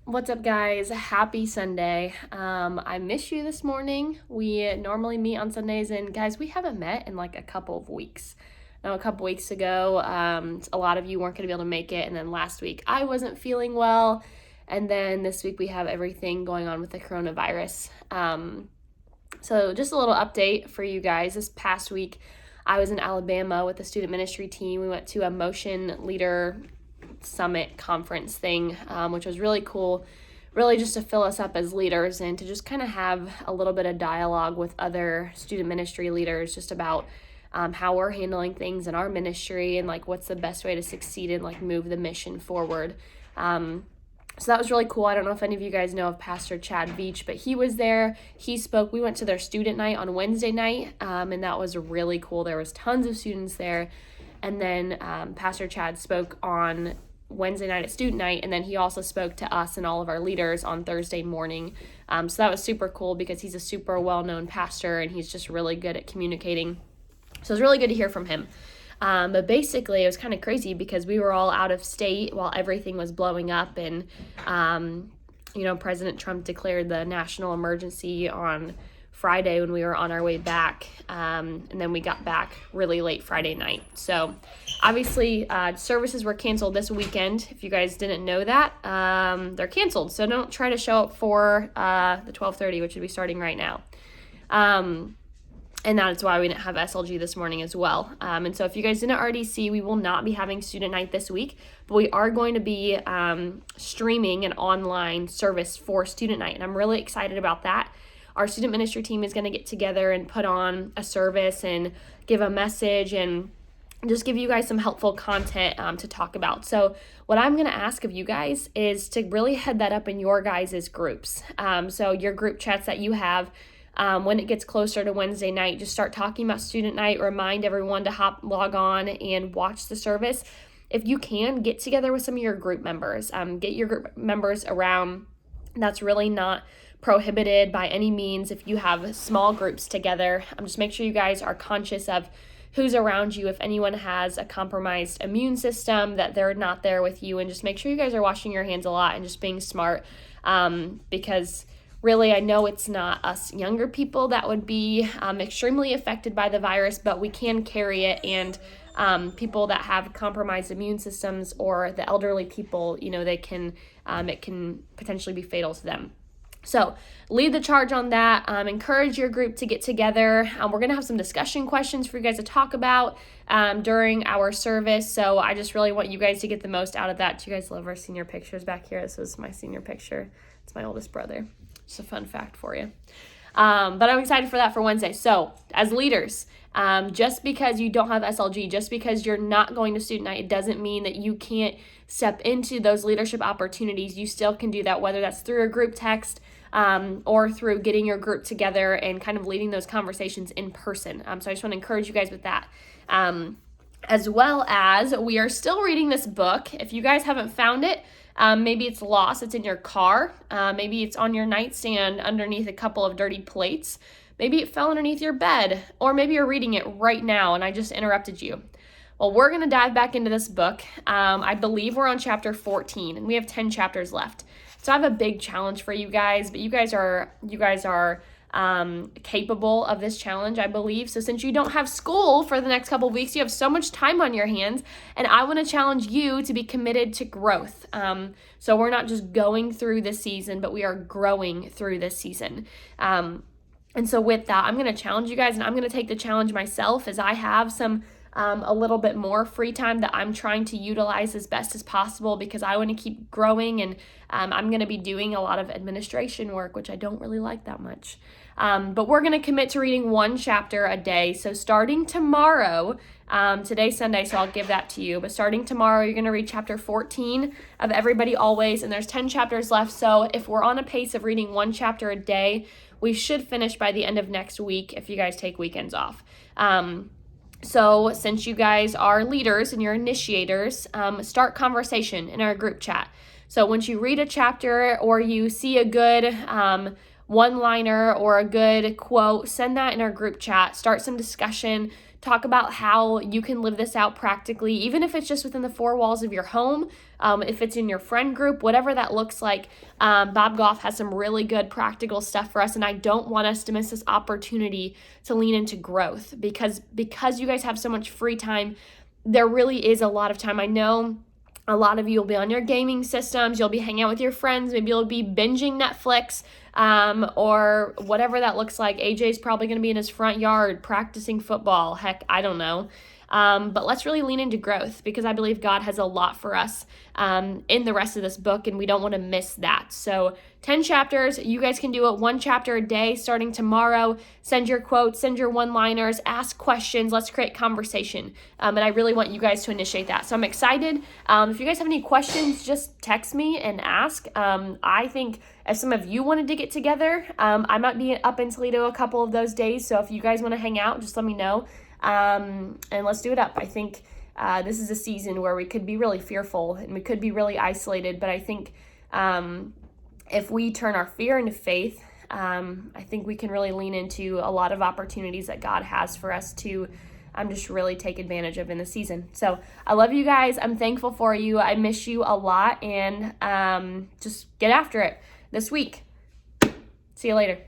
What's up, guys? Happy Sunday. I miss you this morning. We normally meet on Sundays, and guys, we haven't met in like a couple of weeks. Now, a couple weeks ago, a lot of you weren't going to be able to make it, and then last week I wasn't feeling well, and then this week we have everything going on with the coronavirus. So just a little update for you guys. This past week, I was in Alabama with the student ministry team. We went to a motion leader summit conference thing, which was really cool, really just to fill us up as leaders and to just kind of have a little bit of dialogue with other student ministry leaders just about how we're handling things in our ministry and like what's the best way to succeed and like move the mission forward. So that was really cool. I don't know if any of you guys know of Pastor Chad Veach, but he was there. He spoke. We went to their student night on Wednesday night, and that was really cool. There was tons of students there. And then Pastor Chad spoke on Wednesday night at student night, and then he also spoke to us and all of our leaders on Thursday morning. So that was super cool because he's a super well-known pastor, and he's just really good at communicating. So it was really good to hear from him. But basically, it was kind of crazy because we were all out of state while everything was blowing up, and President Trump declared the national emergency on Friday when we were on our way back, and then we got back really late Friday night. So obviously services were canceled this weekend. If you guys didn't know that, they're canceled, so don't try to show up for the 12:30, which would be starting right now. And that is why we didn't have SLG this morning as well. And so if you guys didn't already see, we will not be having student night this week, but we are going to be streaming an online service for student night, and I'm really excited about that. Our student ministry team is going to get together and put on a service and give a message and just give you guys some helpful content to talk about. So what I'm going to ask of you guys is to really head that up in your guys' groups. So your group chats that you have, when it gets closer to Wednesday night, just start talking about student night. Remind everyone to log on and watch the service. If you can, get together with some of your group members. Get your group members around. That's really not prohibited by any means if you have small groups together. Just make sure you guys are conscious of who's around you. If anyone has a compromised immune system, that they're not there with you, and just make sure you guys are washing your hands a lot and just being smart, because really, I know it's not us younger people that would be extremely affected by the virus, but we can carry it, and people that have compromised immune systems or the elderly people, they can it can potentially be fatal to them. So lead the charge on that. Encourage your group to get together. We're going to have some discussion questions for you guys to talk about during our service. So I just really want you guys to get the most out of that. Do you guys love our senior pictures back here? This was my senior picture. It's my oldest brother. Just a fun fact for you. But I'm excited for that for Wednesday. So as leaders, just because you don't have SLG, just because you're not going to student night, it doesn't mean that you can't step into those leadership opportunities. You still can do that, whether that's through a group text or through getting your group together and kind of leading those conversations in person. So I just want to encourage you guys with that. As well as we are still reading this book. If you guys haven't found it, maybe it's lost, it's in your car, maybe it's on your nightstand underneath a couple of dirty plates, maybe it fell underneath your bed, or maybe you're reading it right now and I just interrupted you. Well, we're going to dive back into this book. I believe we're on chapter 14 and we have 10 chapters left. So I have a big challenge for you guys, but you guys are capable of this challenge, I believe. So since you don't have school for the next couple of weeks, you have so much time on your hands, and I want to challenge you to be committed to growth. So we're not just going through this season, but we are growing through this season. And so with that, I'm going to challenge you guys, and I'm going to take the challenge myself as I have some a little bit more free time that I'm trying to utilize as best as possible because I want to keep growing, and I'm going to be doing a lot of administration work, which I don't really like that much. But we're going to commit to reading one chapter a day. So starting tomorrow, today's Sunday, so I'll give that to you. But starting tomorrow, you're going to read chapter 14 of Everybody Always, and there's 10 chapters left. So if we're on a pace of reading one chapter a day, we should finish by the end of next week if you guys take weekends off. So since you guys are leaders and you're initiators, start conversation in our group chat. So once you read a chapter or you see a good one-liner or a good quote, send that in our group chat. Start some discussion. Talk about how you can live this out practically, even if it's just within the four walls of your home. if it's in your friend group, whatever that looks like. Bob Goff has some really good practical stuff for us, and I don't want us to miss this opportunity to lean into growth because you guys have so much free time. There really is a lot of time. I know a lot of you will be on your gaming systems. You'll be hanging out with your friends. Maybe you'll be binging Netflix or whatever that looks like. AJ's probably going to be in his front yard practicing football. Heck, I don't know. But let's really lean into growth because I believe God has a lot for us in the rest of this book, and we don't want to miss that. So 10 chapters. You guys can do it 1 chapter a day starting tomorrow. Send your quotes, send your one-liners, ask questions. Let's create conversation. And I really want you guys to initiate that. So I'm excited. If you guys have any questions, just text me and ask. I think if some of you wanted to get together, I might be up in Toledo a couple of those days. So if you guys want to hang out, just let me know. And let's do it up. I think this is a season where we could be really fearful and we could be really isolated, but I think if we turn our fear into faith, I think we can really lean into a lot of opportunities that God has for us to just really take advantage of in the season. So I love you guys. I'm thankful for you. I miss you a lot, and just get after it this week. See you later.